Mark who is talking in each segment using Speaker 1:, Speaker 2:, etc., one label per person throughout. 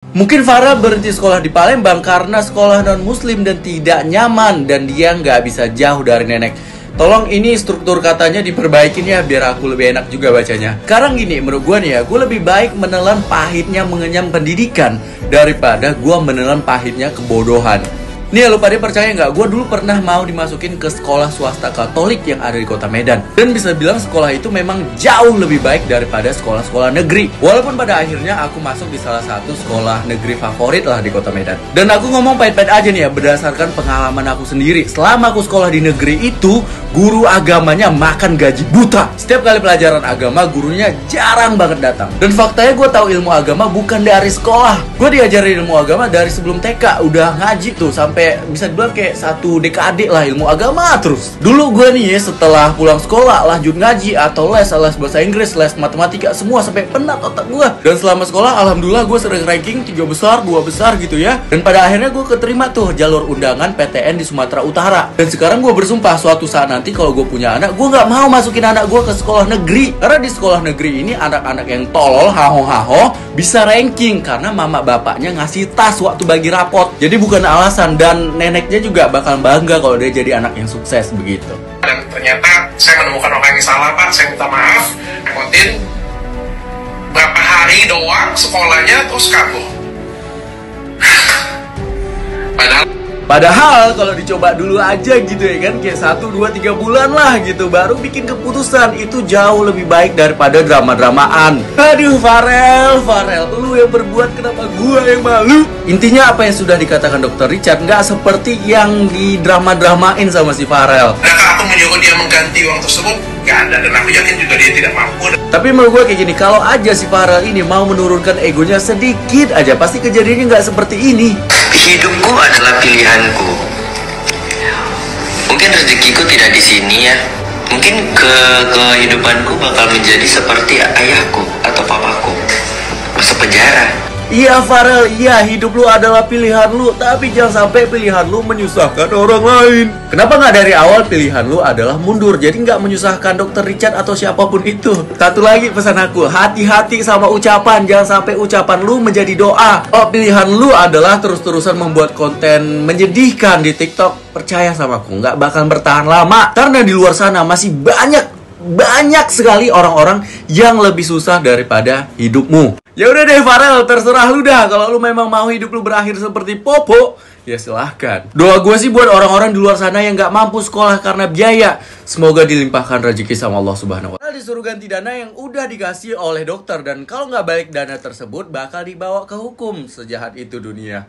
Speaker 1: Mungkin Farel berhenti sekolah di Palembang karena sekolah non-muslim dan tidak nyaman, dan dia nggak bisa jauh dari nenek. Tolong ini struktur katanya diperbaikin ya, biar aku lebih enak juga bacanya. Sekarang gini, menurut gue nih ya, gue lebih baik menelan pahitnya mengenyam pendidikan daripada gue menelan pahitnya kebodohan. Nih lu pada percaya nggak? Gue dulu pernah mau dimasukin ke sekolah swasta Katolik yang ada di kota Medan. Dan bisa bilang sekolah itu memang jauh lebih baik daripada sekolah-sekolah negeri. Walaupun pada akhirnya aku masuk di salah satu sekolah negeri favorit lah di kota Medan. Dan aku ngomong pahit-pahit aja nih ya, berdasarkan pengalaman aku sendiri. Selama aku sekolah di negeri itu, guru agamanya makan gaji buta. Setiap kali pelajaran agama, gurunya jarang banget datang. Dan faktanya gue tahu ilmu agama bukan dari sekolah. Gue diajarin ilmu agama dari sebelum TK. Udah ngaji tuh sampai bisa dibilang kayak 1 dekade lah ilmu agama terus. Dulu gue nih ya, setelah pulang sekolah lanjut ngaji atau les bahasa Inggris, les matematika, semua sampai penat otak gue. Dan selama sekolah alhamdulillah gue sering ranking 3 besar, 2 besar gitu ya. Dan pada akhirnya gue keterima tuh jalur undangan PTN di Sumatera Utara. Dan sekarang gue bersumpah suatu saat nanti kalau gue punya anak, gue gak mau masukin anak gue ke sekolah negeri. Karena di sekolah negeri ini anak-anak yang tolol, haho-haho bisa ranking karena mama bapaknya ngasih tas waktu bagi rapot. Jadi bukan alasan. Dan neneknya juga bakal bangga kalau dia jadi anak yang sukses begitu.
Speaker 2: Dan ternyata saya menemukan orang yang salah, Pak. Saya minta maaf. Repotin berapa hari doang sekolahnya terus kabur.
Speaker 1: Padahal kalau dicoba dulu aja gitu ya kan, kayak 1, 2, 3 bulan lah gitu, baru bikin keputusan, itu jauh lebih baik daripada drama-dramaan. Aduh Farel, lu yang berbuat, kenapa gua yang malu? Intinya apa yang sudah dikatakan Dr. Richard nggak seperti yang di drama-dramain sama si Farel.
Speaker 2: Adakah aku menyuruh dia mengganti uang tersebut? Gak ada, dan aku yakin juga dia tidak mampu.
Speaker 1: Tapi menurut gue kayak gini, kalau aja si Farel ini mau menurunkan egonya sedikit aja, pasti kejadiannya nggak seperti ini.
Speaker 3: Hidupku adalah pilihanku. Mungkin rezekiku tidak di sini ya. Mungkin kehidupanku bakal menjadi seperti ayahku atau papaku, masuk penjara.
Speaker 1: Iya Farel, iya hidup lu adalah pilihan lu, tapi jangan sampai pilihan lu menyusahkan orang lain. Kenapa nggak dari awal pilihan lu adalah mundur, jadi nggak menyusahkan Dr. Richard atau siapapun itu. Satu lagi pesan aku, hati-hati sama ucapan, jangan sampai ucapan lu menjadi doa. Oh pilihan lu adalah terus-terusan membuat konten menyedihkan di TikTok, percaya sama aku, nggak bakal bertahan lama. Karena di luar sana masih banyak sekali orang-orang yang lebih susah daripada hidupmu. Ya udah deh Farel, terserah lu dah. Kalau lu memang mau hidup lu berakhir seperti Popo, ya silahkan. Doa gue sih buat orang-orang di luar sana yang gak mampu sekolah karena biaya, semoga dilimpahkan rezeki sama Allah Subhanahu wa Ta'ala. Disuruh ganti dana yang udah dikasih oleh dokter, dan kalau nggak balik dana tersebut bakal dibawa ke hukum. Sejahat itu dunia.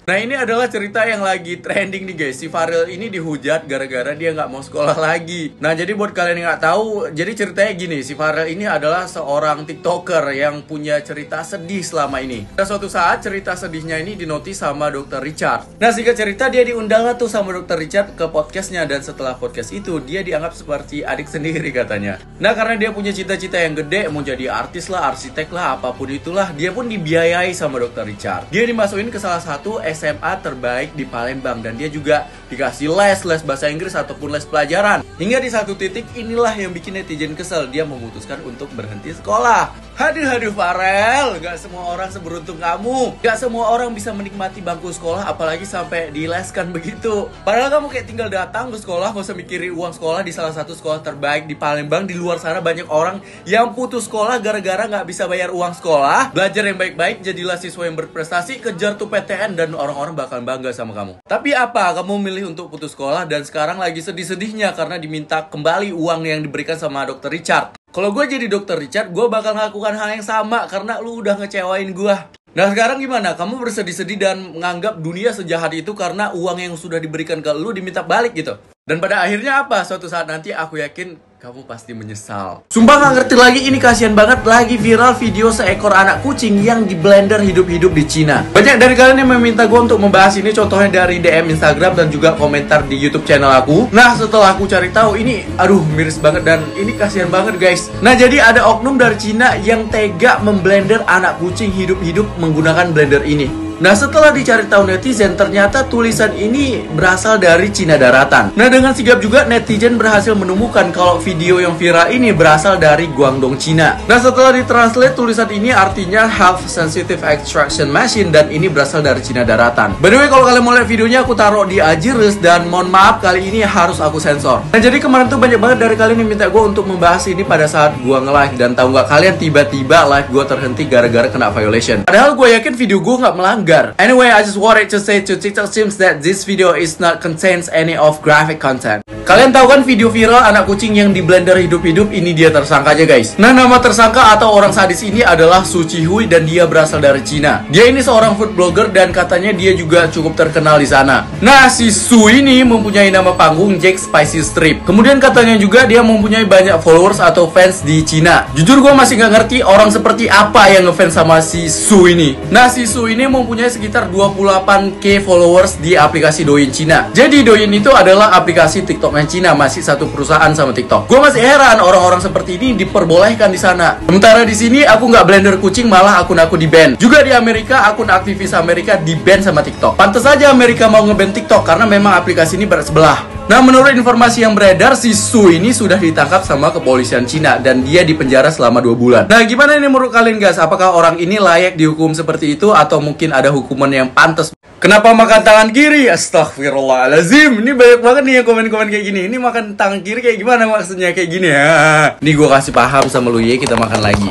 Speaker 1: Nah ini adalah cerita yang lagi trending nih guys. Si Farel ini dihujat gara-gara dia nggak mau sekolah lagi. Nah jadi buat kalian yang nggak tahu, jadi ceritanya gini, si Farel ini adalah seorang TikToker yang punya cerita sedih selama ini. Dan suatu saat cerita sedihnya ini dinotis sama Dr. Richard. Nah singkat cerita dia diundang lah tuh sama Dr. Richard ke podcastnya, dan setelah podcast itu dia dianggap seperti adik sendiri katanya. Nah karena dia punya cita-cita yang gede, mau jadi artis lah, arsitek lah, apapun itulah, dia pun dibiayai sama Dr. Richard. Dia dimasukin ke salah satu SMA terbaik di Palembang, dan dia juga dikasih les bahasa Inggris ataupun les pelajaran. Hingga di satu titik inilah yang bikin netizen kesel, dia memutuskan untuk berhenti sekolah. Haduh Farel, gak semua orang seberuntung kamu. Gak semua orang bisa menikmati bangku sekolah, apalagi sampai dileskan begitu. Padahal kamu kayak tinggal datang ke sekolah, gak usah mikirin uang sekolah di salah satu sekolah terbaik di Palembang. Di luar sana banyak orang yang putus sekolah gara-gara gak bisa bayar uang sekolah. Belajar yang baik-baik, jadilah siswa yang berprestasi, kejar tuh PTN, dan orang-orang bakal bangga sama kamu. Tapi apa, kamu milih untuk putus sekolah dan sekarang lagi sedih-sedihnya karena diminta kembali uang yang diberikan sama Dr. Richard. Kalau gue jadi Dr. Richard, gue bakal melakukan hal yang sama karena lu udah ngecewain gue. Nah sekarang gimana? Kamu bersedih-sedih dan menganggap dunia sejahat itu karena uang yang sudah diberikan ke lu diminta balik gitu. Dan pada akhirnya apa? Suatu saat nanti aku yakin kamu pasti menyesal. Sumpah gak ngerti lagi, ini kasihan banget. Lagi viral video seekor anak kucing yang di blender hidup-hidup di Cina. Banyak dari kalian yang meminta gue untuk membahas ini, contohnya dari DM Instagram dan juga komentar di YouTube channel aku. Nah setelah aku cari tahu, ini aduh miris banget dan ini kasihan banget guys. Nah jadi ada oknum dari Cina yang tega memblender anak kucing hidup-hidup menggunakan blender ini. Nah, setelah dicari tahu netizen, ternyata tulisan ini berasal dari Cina daratan. Nah, dengan sigap juga netizen berhasil menemukan kalau video yang viral ini berasal dari Guangdong, Cina. Nah, setelah ditranslate, tulisan ini artinya Half Sensitive Extraction Machine, dan ini berasal dari Cina daratan. By the way, kalau kalian mau lihat videonya, aku taruh di Ajiris, dan mohon maaf kali ini harus aku sensor. Nah, jadi kemarin tuh banyak banget dari kalian yang minta gue untuk membahas ini pada saat gue nge-live, dan tahu nggak kalian, tiba-tiba live gue terhenti gara-gara kena violation. Padahal gue yakin video gue nggak melanggar. Anyway, I just wanted to say to TikTok teams that this video is not contains any of graphic content. Kalian tahu kan video viral anak kucing yang di blender hidup-hidup? Ini dia tersangkanya, guys. Nah, nama tersangka atau orang sadis ini adalah Su Qihui, dan dia berasal dari Cina. Dia ini seorang food blogger dan katanya dia juga cukup terkenal di sana. Nah, si Su ini mempunyai nama panggung Jack Spicy Strip. Kemudian katanya juga dia mempunyai banyak followers atau fans di Cina. Jujur gue masih nggak ngerti orang seperti apa yang ngefans sama si Su ini. Nah, si Su ini mempunyai sekitar 28k followers di aplikasi Douyin Cina. Jadi Douyin itu adalah aplikasi TikTok Cina, masih satu perusahaan sama TikTok. Gue masih heran orang-orang seperti ini diperbolehkan di sana. Sementara di sini aku nggak blender kucing, malah akun aku di ban. Juga di Amerika, akun aktivis Amerika di ban sama TikTok. Pantes saja Amerika mau nge-ban TikTok karena memang aplikasi ini bersebelah. Nah, menurut informasi yang beredar, si Su ini sudah ditangkap sama kepolisian Cina dan dia dipenjara selama 2 bulan. Nah, gimana ini menurut kalian, guys? Apakah orang ini layak dihukum seperti itu atau mungkin ada hukuman yang pantas? Kenapa makan tangan kiri? Astagfirullahaladzim. Ini banyak banget nih yang komen-komen kayak gini. Ini makan tangan kiri kayak gimana maksudnya kayak gini ya? Ini gue kasih paham sama lu ya, kita makan lagi.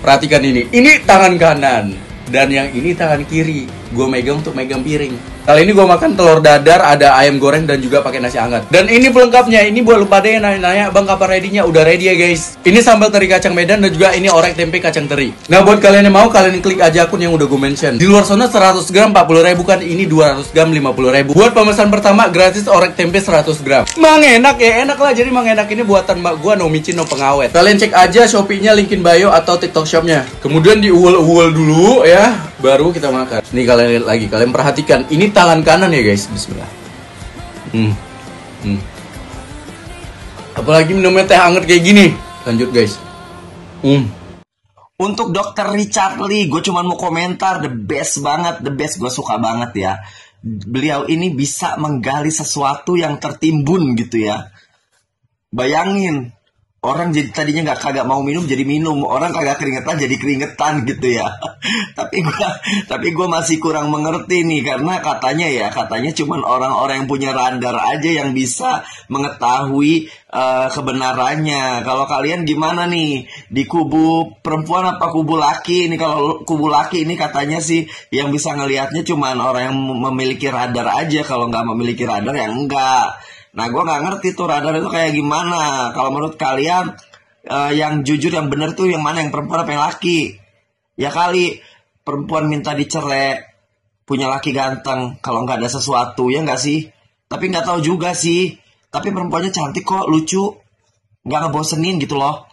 Speaker 1: Perhatikan ini. Ini tangan kanan dan yang ini tangan kiri. Gue megang untuk megang piring. Kali ini gue makan telur dadar, ada ayam goreng dan juga pakai nasi hangat. Dan ini pelengkapnya. Ini buat lu pada yang nanya-nanya, "Bang, kapan ready-nya?" Udah ready ya, guys. Ini sambal teri kacang Medan dan juga ini orek tempe kacang teri. Nah, buat kalian yang mau, kalian klik aja akun yang udah gue mention. Di luar sana 100 gram 40.000 kan, ini 200 gram 50.000. Buat pemesan pertama gratis orek tempe 100 gram. Mang enak ya, enak lah. Jadi mang enak ini buatan mbak gue, no micin, no pengawet. Kalian cek aja Shopee-nya, linkin bio atau TikTok shop-nya. Kemudian diuel-uel dulu ya, baru kita makan. Nih kalian lihat lagi, kalian perhatikan. Ini tangan kanan ya, guys. Bismillah. Apalagi minumnya teh hangat kayak gini. Lanjut, guys.
Speaker 4: Untuk Dr. Richard Lee, gue cuma mau komentar, the best banget, the best, gue suka banget ya. Beliau ini bisa menggali sesuatu yang tertimbun gitu ya. Bayangin, orang jadi tadinya kagak mau minum jadi minum, orang kagak keringetan jadi keringetan gitu ya. tapi gue masih kurang mengerti nih, karena katanya cuman orang-orang yang punya radar aja yang bisa mengetahui kebenarannya. Kalau kalian gimana nih, di kubu perempuan apa kubu laki? Ini kalau kubu laki ini katanya sih yang bisa ngelihatnya cuman orang yang memiliki radar aja, kalau nggak memiliki radar ya enggak. Nah, gue nggak ngerti tuh radar itu kayak gimana. Kalau menurut kalian yang jujur, yang bener tuh yang mana, yang perempuan apa yang laki? Ya kali perempuan minta dicerai, punya laki ganteng, kalau nggak ada sesuatu, ya nggak sih? Tapi nggak tahu juga sih. Tapi perempuannya cantik kok, lucu, nggak ngebosenin gitu loh.